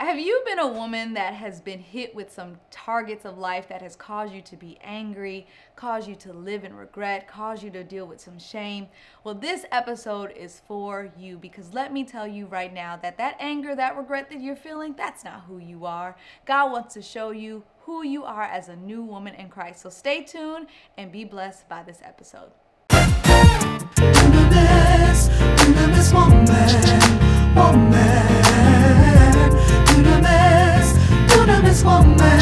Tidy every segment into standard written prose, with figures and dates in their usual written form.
Have you been a woman that has been hit with some targets of life that has caused you to be angry, caused you to live in regret, caused you to deal with some shame? Well, this episode is for you because let me tell you right now that anger, that regret that you're feeling, that's not who you are. God wants to show you who you are as a new woman in Christ. So stay tuned and be blessed by this episode. Dunamis, dunamis woman. Dunamis, dunamis woman.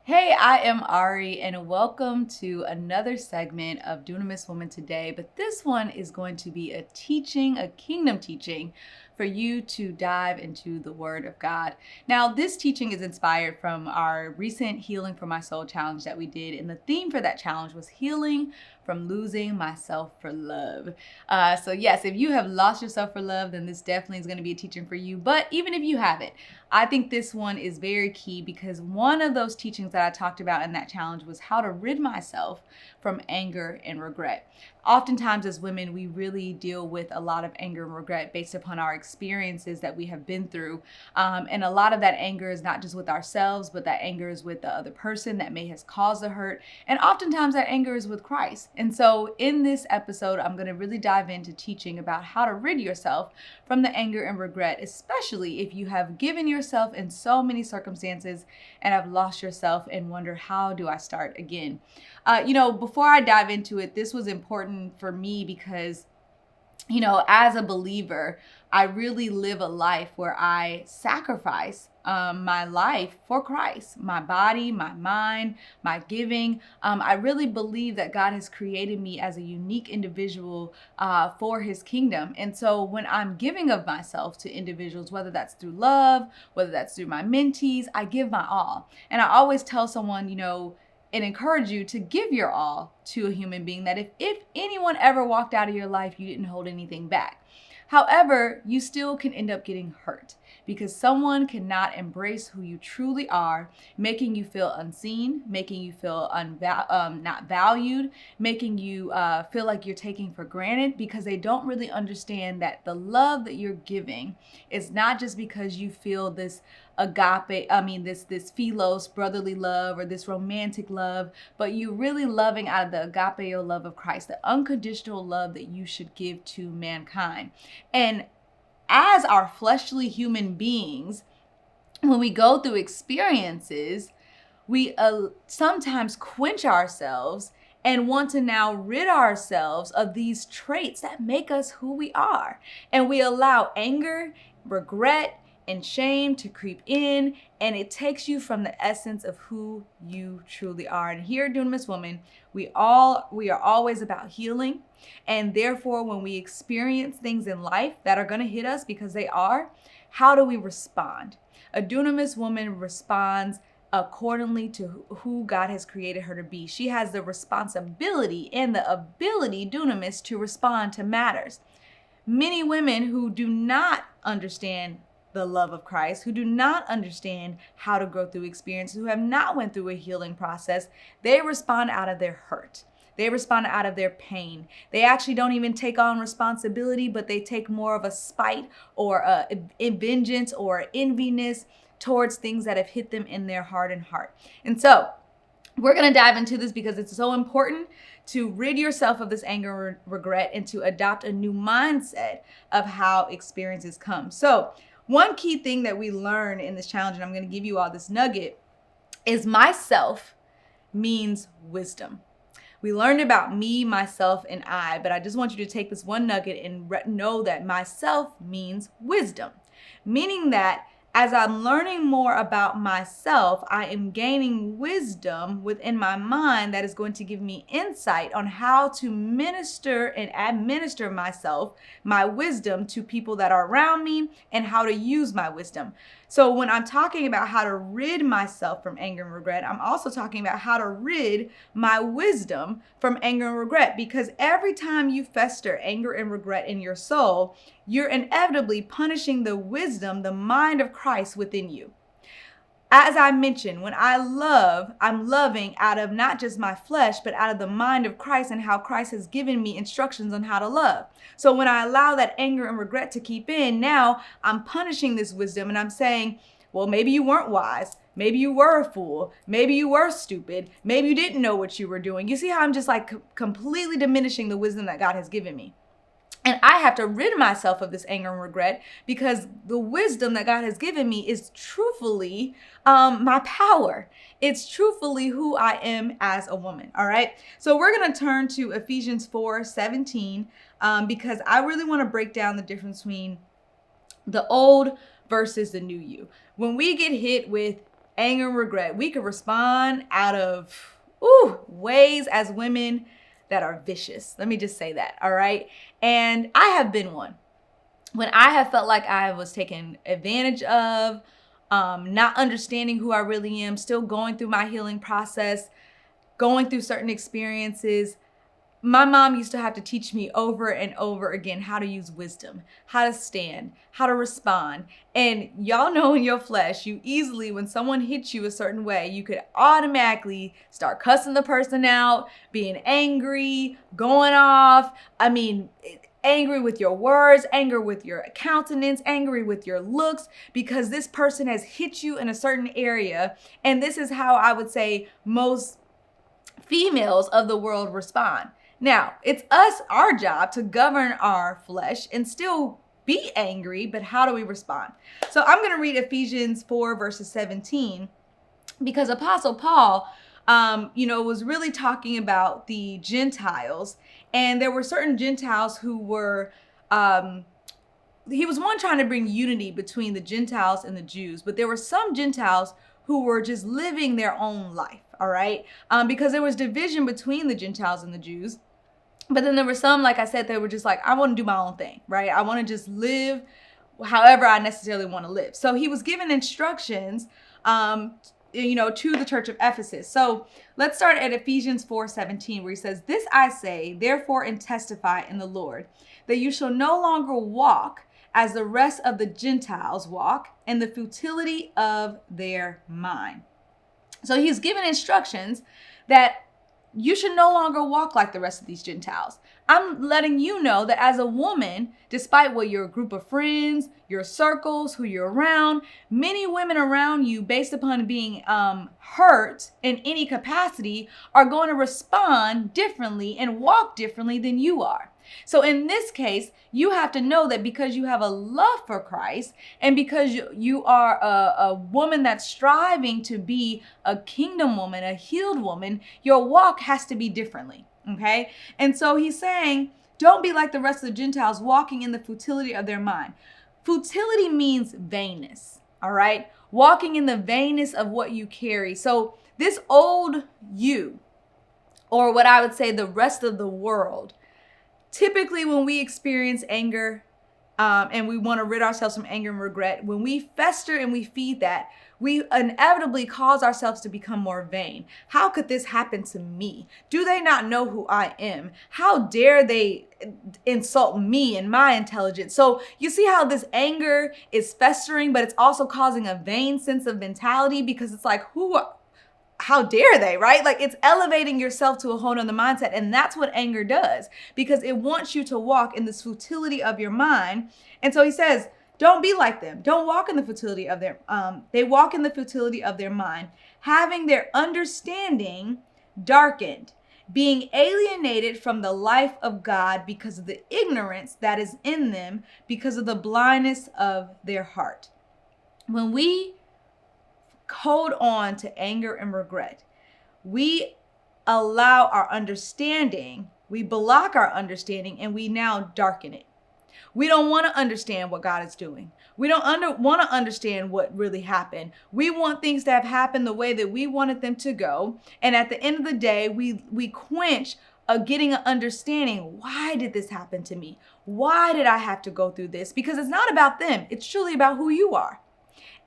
Hey, I am Ari, and welcome to another segment of Dunamis Woman Today. But this one is going to be a kingdom teaching for you to dive into the Word of God. Now, this teaching is inspired from our recent Healing for My Soul challenge that we did, and the theme for that challenge was healing from losing myself for love. So yes, if you have lost yourself for love, then this definitely is going to be a teaching for you. But even if you haven't, I think this one is very key because one of those teachings that I talked about in that challenge was how to rid myself from anger and regret. Oftentimes as women, we really deal with a lot of anger and regret based upon our experiences that we have been through. And a lot of that anger is not just with ourselves, but that anger is with the other person that may has caused the hurt. And oftentimes that anger is with Christ. And so in this episode, I'm going to really dive into teaching about how to rid yourself from the anger and regret, especially if you have given yourself in so many circumstances and have lost yourself and wonder, how do I start again? Before I dive into it, this was important for me because as a believer, I really live a life where I sacrifice my life for Christ, my body, my mind, my giving. I really believe that God has created me as a unique individual for his kingdom. And so when I'm giving of myself to individuals, whether that's through love, whether that's through my mentees, I give my all. And I always tell someone, and encourage you to give your all to a human being, that if anyone ever walked out of your life, you didn't hold anything back. However, you still can end up getting hurt because someone cannot embrace who you truly are, making you feel unseen, making you feel not valued, making you feel like you're taking for granted because they don't really understand that the love that you're giving is not just because you feel this this philos, brotherly love, or this romantic love, but you really loving out of the agapeo love of Christ, the unconditional love that you should give to mankind. And as our fleshly human beings, when we go through experiences, we sometimes quench ourselves and want to now rid ourselves of these traits that make us who we are. And we allow anger, regret, and shame to creep in, and it takes you from the essence of who you truly are. And here at Dunamis Woman, we are always about healing, and therefore when we experience things in life that are going to hit us, because they are, how do we respond? A Dunamis woman responds accordingly to who God has created her to be. She has the responsibility and the ability, dunamis, to respond to matters. Many women who do not understand the love of Christ, who do not understand how to go through experiences, who have not went through a healing process, they respond out of their hurt. They respond out of their pain. They actually don't even take on responsibility, but they take more of a spite or a vengeance or enviness towards things that have hit them in their heart and heart. And so we're going to dive into this because it's so important to rid yourself of this anger and regret and to adopt a new mindset of how experiences come. So one key thing that we learn in this challenge, and I'm going to give you all this nugget, is myself means wisdom. We learned about me, myself, and I, but I just want you to take this one nugget and know that myself means wisdom, meaning that as I'm learning more about myself, I am gaining wisdom within my mind that is going to give me insight on how to minister and administer myself, my wisdom, to people that are around me, and how to use my wisdom. So when I'm talking about how to rid myself from anger and regret, I'm also talking about how to rid my wisdom from anger and regret, because every time you fester anger and regret in your soul, you're inevitably punishing the wisdom, the mind of Christ within you. As I mentioned, when I love, I'm loving out of not just my flesh, but out of the mind of Christ and how Christ has given me instructions on how to love. So when I allow that anger and regret to keep in, now I'm punishing this wisdom and I'm saying, well, maybe you weren't wise. Maybe you were a fool. Maybe you were stupid. Maybe you didn't know what you were doing. You see how I'm just like completely diminishing the wisdom that God has given me. And I have to rid myself of this anger and regret, because the wisdom that God has given me is truthfully my power. It's truthfully who I am as a woman. All right. So we're going to turn to Ephesians 4:17 because I really want to break down the difference between the old versus the new you. When we get hit with anger and regret, we can respond out of ways as women that are vicious. Let me just say that. All right. And I have been one. When I have felt like I was taken advantage of, not understanding who I really am, still going through my healing process, going through certain experiences, my mom used to have to teach me over and over again how to use wisdom, how to stand, how to respond. And y'all know in your flesh, you easily, when someone hits you a certain way, you could automatically start cussing the person out, being angry, going off. I mean, angry with your words, angry with your countenance, angry with your looks, because this person has hit you in a certain area. And this is how I would say most females of the world respond. Now, it's our job to govern our flesh and still be angry, but how do we respond? So I'm going to read Ephesians 4 verses 17, because Apostle Paul, was really talking about the Gentiles, and there were certain Gentiles who were, he was trying to bring unity between the Gentiles and the Jews, but there were some Gentiles who were just living their own life. All right. Because there was division between the Gentiles and the Jews. But then there were some, like I said, they were just like, I want to do my own thing, right? I want to just live however I necessarily want to live. So he was given instructions, to the church of Ephesus. So let's start at Ephesians 4:17, where he says, "This I say, therefore, and testify in the Lord, that you shall no longer walk as the rest of the Gentiles walk, in the futility of their mind." So he's given instructions that you should no longer walk like the rest of these Gentiles. I'm letting you know that as a woman, despite what your group of friends, your circles, who you're around, many women around you, based upon being hurt in any capacity, are going to respond differently and walk differently than you are. So in this case, you have to know that because you have a love for Christ, and because you are a woman that's striving to be a kingdom woman, a healed woman, your walk has to be differently. Okay. And so he's saying, don't be like the rest of the Gentiles, walking in the futility of their mind. Futility means vainness. All right. Walking in the vainness of what you carry. So this old you, or what I would say the rest of the world, typically when we experience anger and we want to rid ourselves from anger and regret, when we fester and we feed that, we inevitably cause ourselves to become more vain. How could this happen to me? Do they not know who I am? How dare they insult me and my intelligence? So you see how this anger is festering, but it's also causing a vain sense of mentality, because it's like, how dare they, right? Like, it's elevating yourself to a whole nother mindset. And that's what anger does, because it wants you to walk in this futility of your mind. And so he says, don't be like them. Don't walk in the futility of they walk in the futility of their mind, having their understanding darkened, being alienated from the life of God because of the ignorance that is in them, because of the blindness of their heart. When we hold on to anger and regret, we allow our understanding, we block our understanding, and we now darken it. We don't want to understand what God is doing. We don't want to understand what really happened. We want things to have happened the way that we wanted them to go. And at the end of the day, we quench getting an understanding. Why did this happen to me? Why did I have to go through this? Because it's not about them. It's truly about who you are.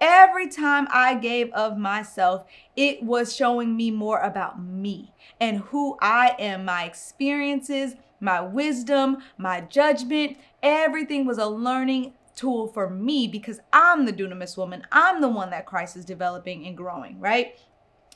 Every time I gave of myself, it was showing me more about me and who I am, my experiences, my wisdom, my judgment. Everything was a learning tool for me because I'm the dunamis woman. I'm the one that Christ is developing and growing, right?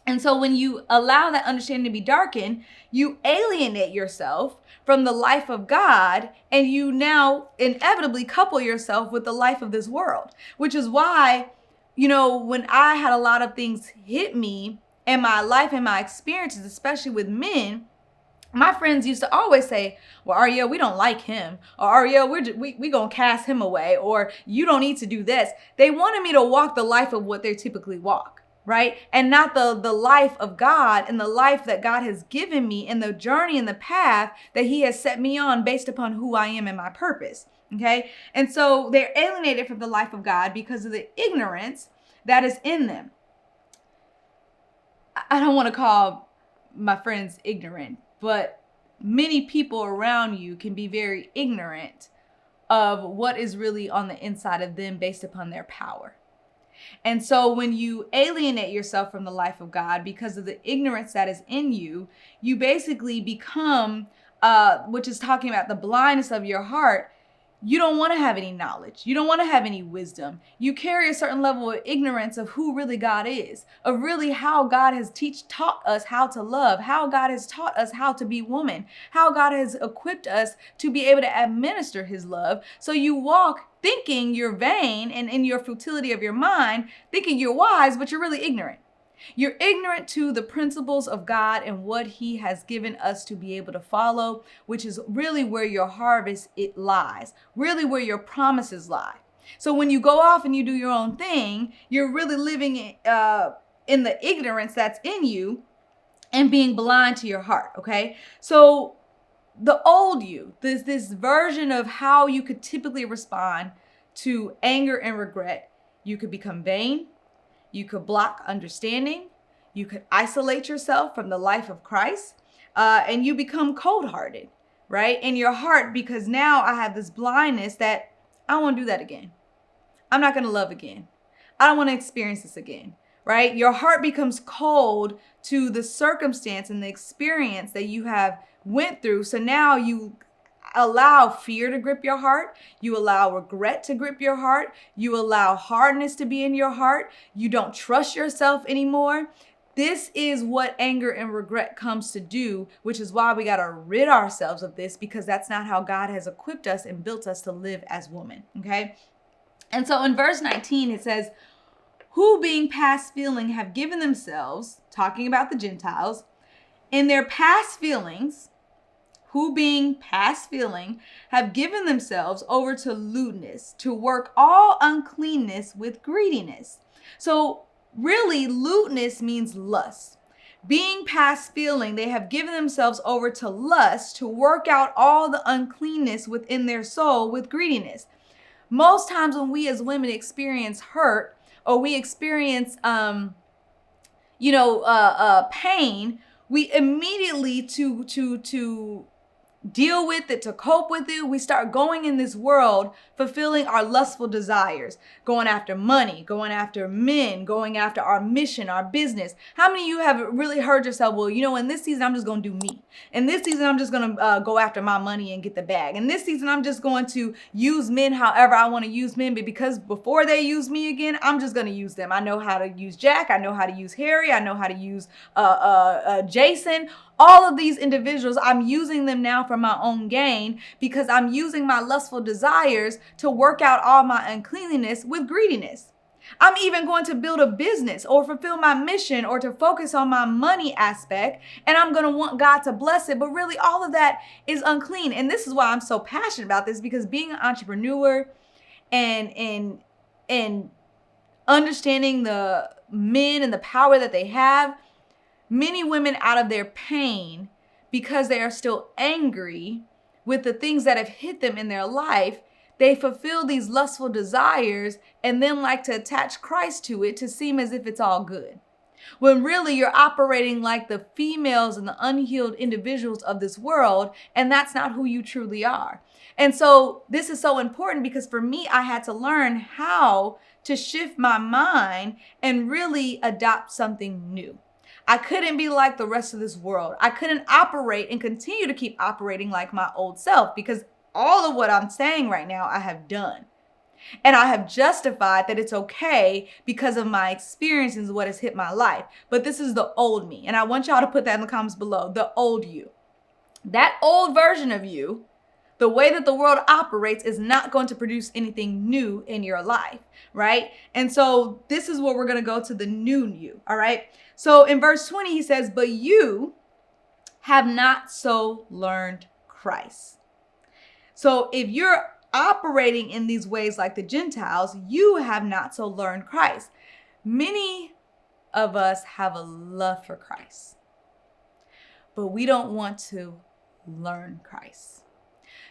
And so when you allow that understanding to be darkened, you alienate yourself from the life of God, and you now inevitably couple yourself with the life of this world, which is why, when I had a lot of things hit me in my life and my experiences, especially with men, my friends used to always say, well, Ariel, we don't like him. Or Ariel, we going to cast him away. Or you don't need to do this. They wanted me to walk the life of what they typically walk, right? And not the life of God and the life that God has given me and the journey and the path that he has set me on based upon who I am and my purpose. Okay. And so they're alienated from the life of God because of the ignorance that is in them. I don't want to call my friends ignorant, but many people around you can be very ignorant of what is really on the inside of them based upon their power. And so when you alienate yourself from the life of God because of the ignorance that is in you, you basically become, which is talking about the blindness of your heart. You don't want to have any knowledge. You don't want to have any wisdom. You carry a certain level of ignorance of who really God is, of really how God has taught us how to love, how God has taught us how to be woman, how God has equipped us to be able to administer his love. So you walk thinking you're vain and in your futility of your mind, thinking you're wise, but you're really ignorant. You're ignorant to the principles of God and what he has given us to be able to follow, which is really where your harvest lies, really where your promises lie. So when you go off and you do your own thing, you're really living in the ignorance that's in you and being blind to your heart, okay? So the old you, this version of how you could typically respond to anger and regret, you could become vain. You could block understanding. You could isolate yourself from the life of Christ, and you become cold-hearted, right? In your heart, because now I have this blindness that I don't want to do that again. I'm not going to love again. I don't want to experience this again, right? Your heart becomes cold to the circumstance and the experience that you have went through. So now you allow fear to grip your heart. You allow regret to grip your heart. You allow hardness to be in your heart. You don't trust yourself anymore. This is what anger and regret comes to do, which is why we got to rid ourselves of this, because that's not how God has equipped us and built us to live as women. Okay. And so in verse 19, it says, who being past feeling have given themselves, talking about the Gentiles, in their past feelings, who being past feeling have given themselves over to lewdness, to work all uncleanness with greediness. So really, lewdness means lust. Being past feeling, they have given themselves over to lust, to work out all the uncleanness within their soul with greediness. Most times when we as women experience hurt, or we experience, pain, we immediately to deal with it, to cope with it, we start going in this world, fulfilling our lustful desires, going after money, going after men, going after our mission, our business. How many of you have really heard yourself, well, in this season, I'm just going to do me. In this season, I'm just going to go after my money and get the bag. In this season, I'm just going to use men however I want to use men, but because before they use me again, I'm just going to use them. I know how to use Jack. I know how to use Harry. I know how to use Jason. All of these individuals, I'm using them now for my own gain, because I'm using my lustful desires to work out all my uncleanliness with greediness. I'm even going to build a business or fulfill my mission or to focus on my money aspect, and I'm going to want God to bless it. But really, all of that is unclean. And this is why I'm so passionate about this, because being an entrepreneur and understanding the men and the power that they have, many women out of their pain, because they are still angry with the things that have hit them in their life, They fulfill these lustful desires and then like to attach Christ to it to seem as if it's all good. When really you're operating like the females and the unhealed individuals of this world, and that's not who you truly are. And so this is so important because for me, I had to learn how to shift my mind and really adopt something new. I couldn't be like the rest of this world. I couldn't operate and continue to keep operating like my old self because all of what I'm saying right now, I have done. And I have justified that it's okay because of my experiences, what has hit my life. But this is the old me. And I want y'all to put that in the comments below, the old you. That old version of you, the way that the world operates is not going to produce anything new in your life, right? And so this is where we're going to go to the new you, all right? So in verse 20, he says, but you have not so learned Christ. So if you're operating in these ways like the Gentiles, you have not so learned Christ. Many of us have a love for Christ, but we don't want to learn Christ.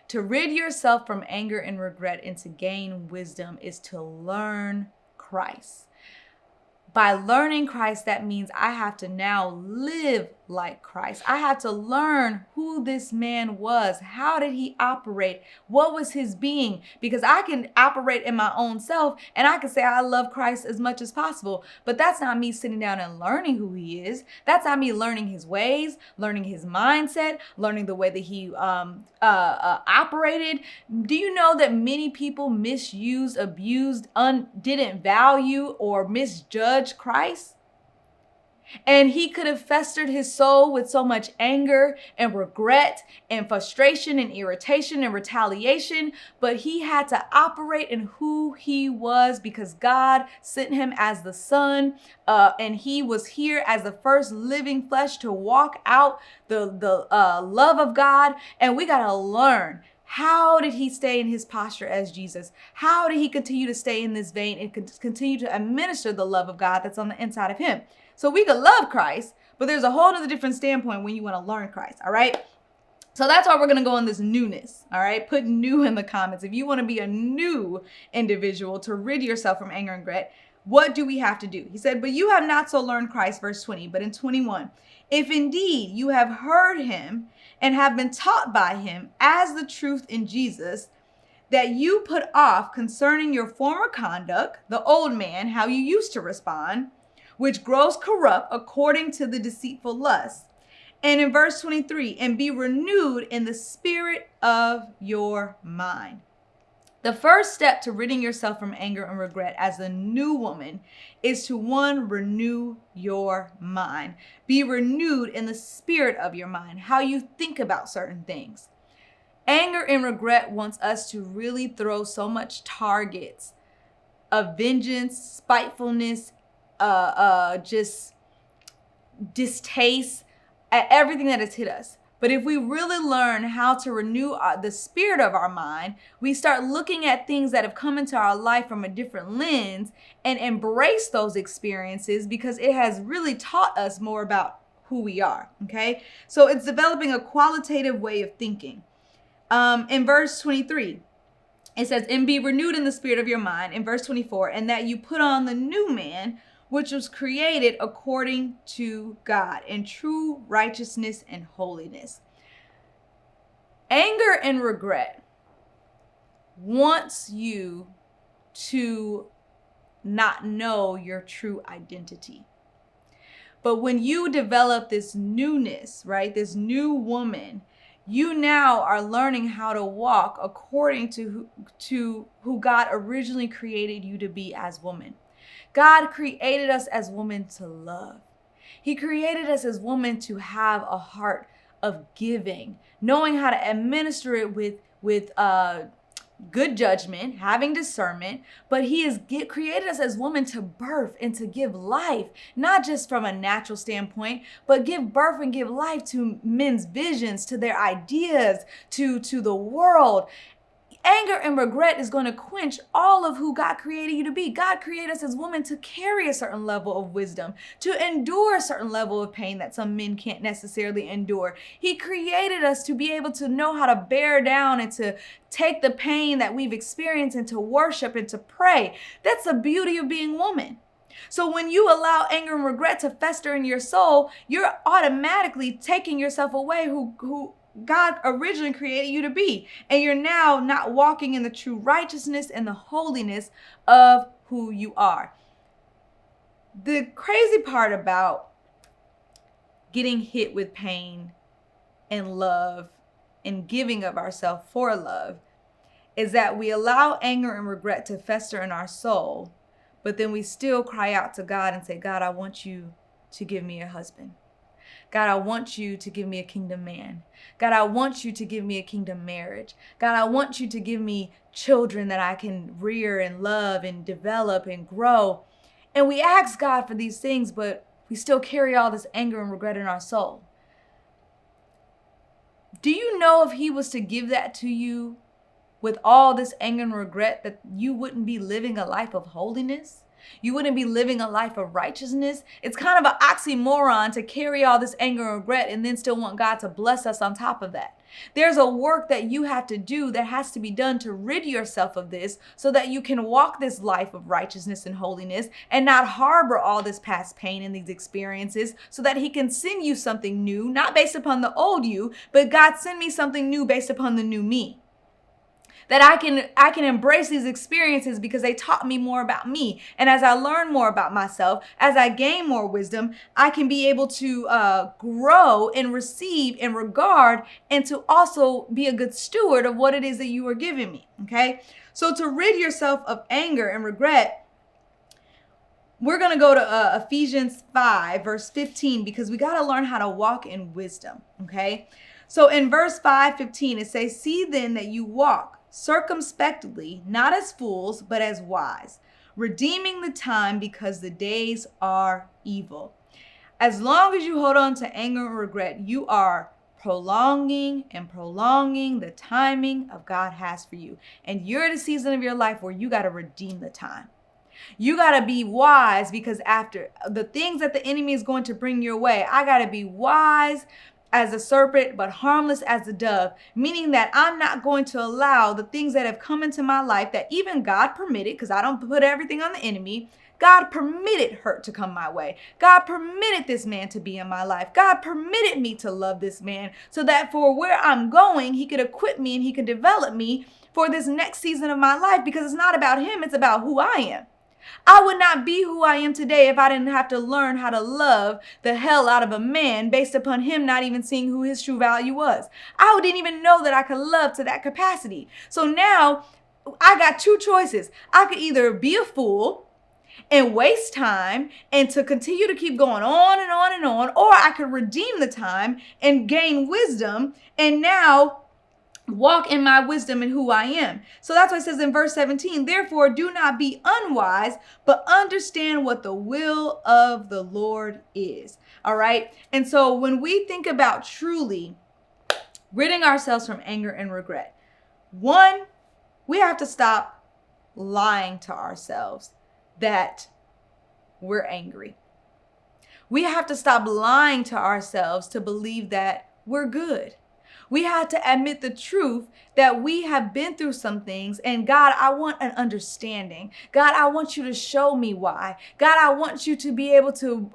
To rid yourself from anger and regret and to gain wisdom is to learn Christ. By learning Christ, that means I have to now live like Christ. I have to learn who this man was. How did he operate? What was his being? Because I can operate in my own self and I can say I love Christ as much as possible. But that's not me sitting down and learning who he is. That's not me learning his ways, learning his mindset, learning the way that he operated. Do you know that many people misused, abused, didn't value or misjudge Christ? And he could have festered his soul with so much anger and regret and frustration and irritation and retaliation, but he had to operate in who he was because God sent him as the son, and he was here as the first living flesh to walk out the love of God. And we got to learn, how did he stay in his posture as Jesus? How did he continue to stay in this vein and continue to administer the love of God that's on the inside of him? So we could love Christ, but there's a whole other different standpoint when you want to learn Christ, all right? So that's why we're going to go on this newness, all right? Put new in the comments. If you want to be a new individual to rid yourself from anger and regret, what do we have to do? He said, but you have not so learned Christ, verse 20, but in 21, if indeed you have heard him and have been taught by him as the truth in Jesus, that you put off concerning your former conduct, the old man, how you used to respond, which grows corrupt according to the deceitful lust. And in verse 23, and be renewed in the spirit of your mind. The first step to ridding yourself from anger and regret as a new woman is to, one, renew your mind. Be renewed in the spirit of your mind, how you think about certain things. Anger and regret wants us to really throw so much targets of vengeance, spitefulness, just distaste at everything that has hit us. But if we really learn how to renew the spirit of our mind, we start looking at things that have come into our life from a different lens and embrace those experiences because it has really taught us more about who we are, okay? So it's developing a qualitative way of thinking. In verse 23, it says, and be renewed in the spirit of your mind. In verse 24, and that you put on the new man, which was created according to God in true righteousness and holiness. Anger and regret wants you to not know your true identity. But when you develop this newness, right, this new woman, you now are learning how to walk according to who God originally created you to be as woman. God created us as women to love. He created us as women to have a heart of giving, knowing how to administer it with good judgment, having discernment, but he has created us as women to birth and to give life, not just from a natural standpoint, but give birth and give life to men's visions, to their ideas, to the world. Anger and regret is going to quench all of who God created you to be. God created us as women to carry a certain level of wisdom, to endure a certain level of pain that some men can't necessarily endure. He created us to be able to know how to bear down and to take the pain that we've experienced and to worship and to pray. That's the beauty of being woman. So when you allow anger and regret to fester in your soul, you're automatically taking yourself away who God originally created you to be. And you're now not walking in the true righteousness and the holiness of who you are. The crazy part about getting hit with pain and love and giving of ourselves for love is that we allow anger and regret to fester in our soul, but then we still cry out to God and say, God, I want you to give me a husband. God, I want you to give me a kingdom man. God, I want you to give me a kingdom marriage. God, I want you to give me children that I can rear and love and develop and grow. And we ask God for these things, but we still carry all this anger and regret in our soul. Do you know if he was to give that to you with all this anger and regret, that you wouldn't be living a life of holiness? You wouldn't be living a life of righteousness? It's kind of an oxymoron to carry all this anger and regret and then still want God to bless us on top of that. There's a work that you have to do that has to be done to rid yourself of this so that you can walk this life of righteousness and holiness and not harbor all this past pain and these experiences, so that he can send you something new, not based upon the old you, but God, send me something new based upon the new me. That I can embrace these experiences because they taught me more about me. And as I learn more about myself, as I gain more wisdom, I can be able to grow and receive and regard, and to also be a good steward of what it is that you are giving me. Okay. So to rid yourself of anger and regret, we're going to go to Ephesians 5, verse 15, because we got to learn how to walk in wisdom. Okay. So in verse 5:15, it says, see then that you walk circumspectly, not as fools, but as wise, redeeming the time, because the days are evil. As long as you hold on to anger and regret, you are prolonging the timing of God has for you. And you're at a season of your life where you got to redeem the time. You got to be wise, because after the things that the enemy is going to bring your way, I got to be wise as a serpent, but harmless as a dove, meaning that I'm not going to allow the things that have come into my life that even God permitted, because I don't put everything on the enemy. God permitted hurt to come my way. God permitted this man to be in my life. God permitted me to love this man so that for where I'm going, he could equip me and he could develop me for this next season of my life, because it's not about him, it's about who I am. I would not be who I am today if I didn't have to learn how to love the hell out of a man based upon him not even seeing who his true value was. I didn't even know that I could love to that capacity. So now I got two choices. I could either be a fool and waste time and to continue to keep going on and on and on, or I could redeem the time and gain wisdom and now walk in my wisdom and who I am. So that's what it says in verse 17, therefore do not be unwise, but understand what the will of the Lord is. All right. And so when we think about truly ridding ourselves from anger and regret, one, we have to stop lying to ourselves that we're angry. We have to stop lying to ourselves to believe that we're good. We had to admit the truth that we have been through some things, and God, I want an understanding. God, I want you to show me why. God, I want you to be able to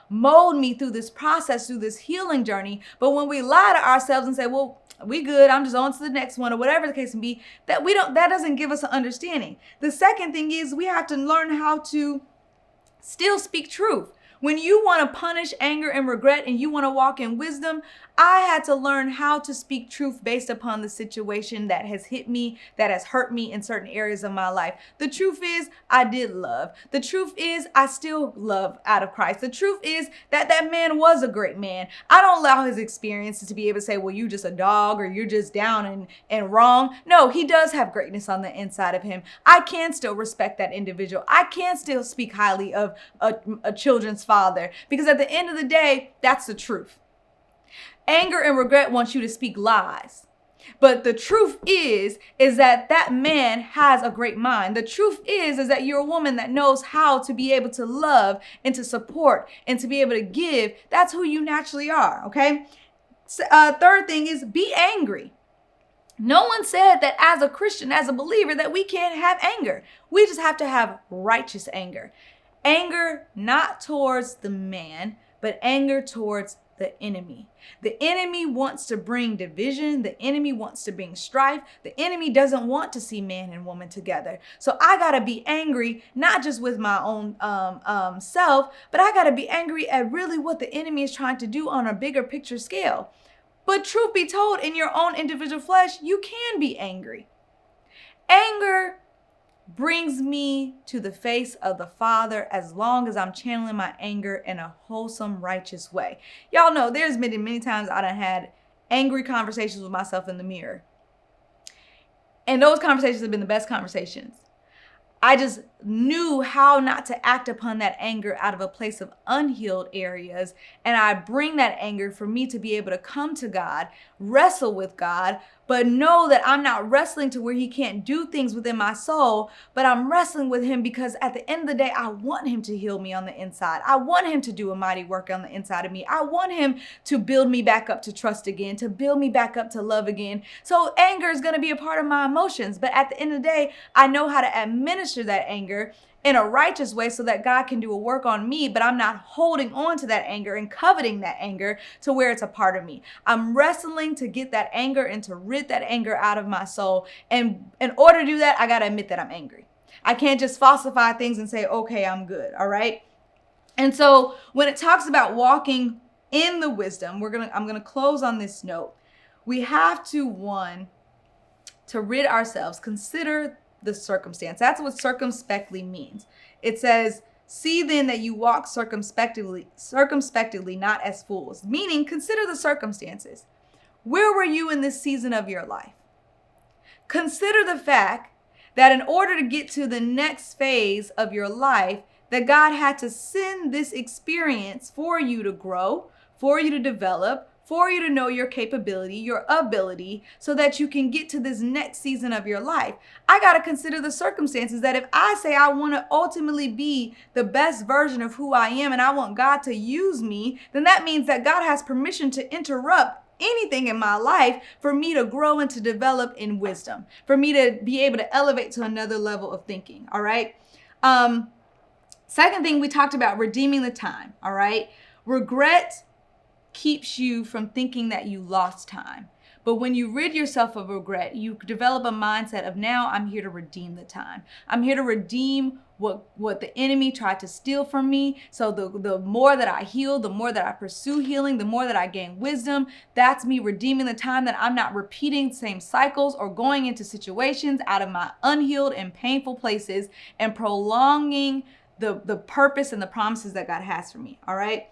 mold me through this process, through this healing journey. But when we lie to ourselves and say, well, we good, I'm just on to the next one, or whatever the case may be, that doesn't give us an understanding. The second thing is we have to learn how to still speak truth. When you want to punish anger and regret and you want to walk in wisdom, I had to learn how to speak truth based upon the situation that has hit me, that has hurt me in certain areas of my life. The truth is I did love. The truth is I still love out of Christ. The truth is that man was a great man. I don't allow his experiences to be able to say, well, you're just a dog or you're just down and wrong. No, he does have greatness on the inside of him. I can still respect that individual. I can still speak highly of a children's father, because at the end of the day, that's the truth. Anger and regret wants you to speak lies. But the truth is that that man has a great mind. The truth is that you're a woman that knows how to be able to love and to support and to be able to give. That's who you naturally are, okay? Third thing is be angry. No one said that as a Christian, as a believer, that we can't have anger. We just have to have righteous anger. Anger not towards the man, but anger towards the enemy. The enemy wants to bring division. The enemy wants to bring strife. The enemy doesn't want to see man and woman together. So I got to be angry, not just with my own self, but I got to be angry at really what the enemy is trying to do on a bigger picture scale. But truth be told, in your own individual flesh, you can be angry. Anger brings me to the face of the Father as long as I'm channeling my anger in a wholesome, righteous way. Y'all know there's been many times I done had angry conversations with myself in the mirror. And those conversations have been the best conversations. I just knew how not to act upon that anger out of a place of unhealed areas. And I bring that anger for me to be able to come to God, wrestle with God, but know that I'm not wrestling to where he can't do things within my soul, but I'm wrestling with him because at the end of the day, I want him to heal me on the inside. I want him to do a mighty work on the inside of me. I want him to build me back up to trust again, to build me back up to love again. So anger is going to be a part of my emotions. But at the end of the day, I know how to administer that anger in a righteous way so that God can do a work on me, but I'm not holding on to that anger and coveting that anger to where it's a part of me. I'm wrestling to get that anger and to rid that anger out of my soul. And in order to do that, I got to admit that I'm angry. I can't just falsify things and say, okay, I'm good. All right. And so when it talks about walking in the wisdom, I'm going to close on this note. We have to, one, to rid ourselves, consider the circumstance. That's what circumspectly means. It says, see then that you walk circumspectly, not as fools, meaning consider the circumstances. Where were you in this season of your life? Consider the fact that in order to get to the next phase of your life, that God had to send this experience for you to grow, for you to develop, for you to know your capability, your ability, so that you can get to this next season of your life. I got to consider the circumstances that if I say I want to ultimately be the best version of who I am and I want God to use me, then that means that God has permission to interrupt anything in my life for me to grow and to develop in wisdom, for me to be able to elevate to another level of thinking. All right. Second thing, we talked about redeeming the time. All right. Regret keeps you from thinking that you lost time. But when you rid yourself of regret, you develop a mindset of now I'm here to redeem the time. I'm here to redeem what the enemy tried to steal from me. So the more that I heal, the more that I pursue healing, the more that I gain wisdom, that's me redeeming the time, that I'm not repeating the same cycles or going into situations out of my unhealed and painful places and prolonging the purpose and the promises that God has for me. All right.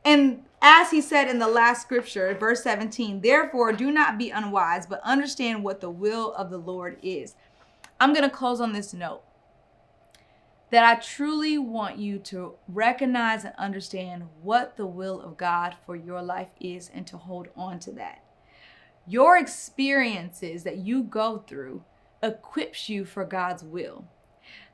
And as he said in the last scripture, verse 17, therefore do not be unwise, but understand what the will of the Lord is. I'm going to close on this note that I truly want you to recognize and understand what the will of God for your life is and to hold on to that. Your experiences that you go through equips you for God's will.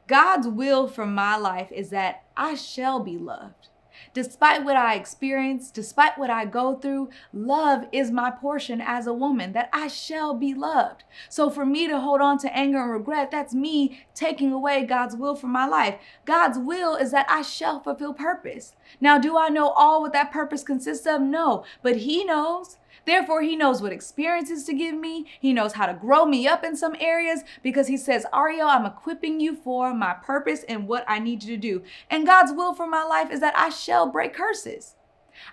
God's will for my life is that I shall be loved. Despite what I experience, despite what I go through, love is my portion as a woman, that I shall be loved. So for me to hold on to anger and regret, that's me taking away God's will for my life. God's will is that I shall fulfill purpose. Now, do I know all what that purpose consists of? No, but he knows. Therefore, he knows what experiences to give me. He knows how to grow me up in some areas because he says, Ariel, I'm equipping you for my purpose and what I need you to do. And God's will for my life is that I shall break curses.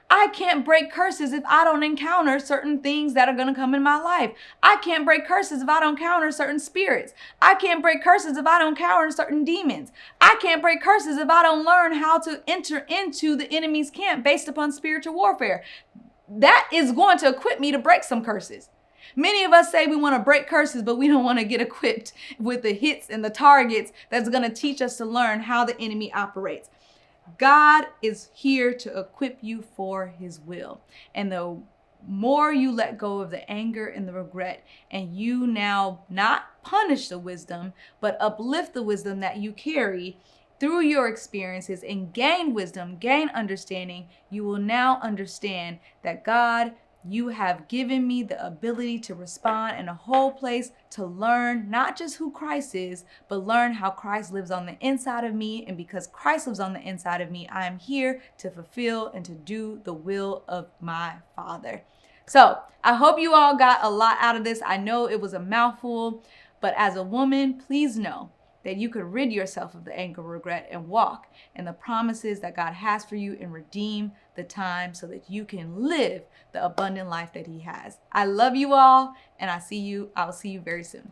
I can't break curses if I don't encounter certain things that are going to come in my life. I can't break curses if I don't encounter certain spirits. I can't break curses if I don't encounter certain demons. I can't break curses if I don't learn how to enter into the enemy's camp based upon spiritual warfare. That is going to equip me to break some curses. Many of us say we want to break curses, but we don't want to get equipped with the hits and the targets that's going to teach us to learn how the enemy operates. God is here to equip you for his will. And the more you let go of the anger and the regret, and you now not punish the wisdom, but uplift the wisdom that you carry through your experiences and gain wisdom, gain understanding, you will now understand that God, you have given me the ability to respond in a whole place, to learn not just who Christ is, but learn how Christ lives on the inside of me. And because Christ lives on the inside of me, I am here to fulfill and to do the will of my Father. So I hope you all got a lot out of this. I know it was a mouthful, but as a woman, please know that you could rid yourself of the anger, regret, and walk in the promises that God has for you and redeem the time so that you can live the abundant life that He has. I love you all, and I'll see you very soon.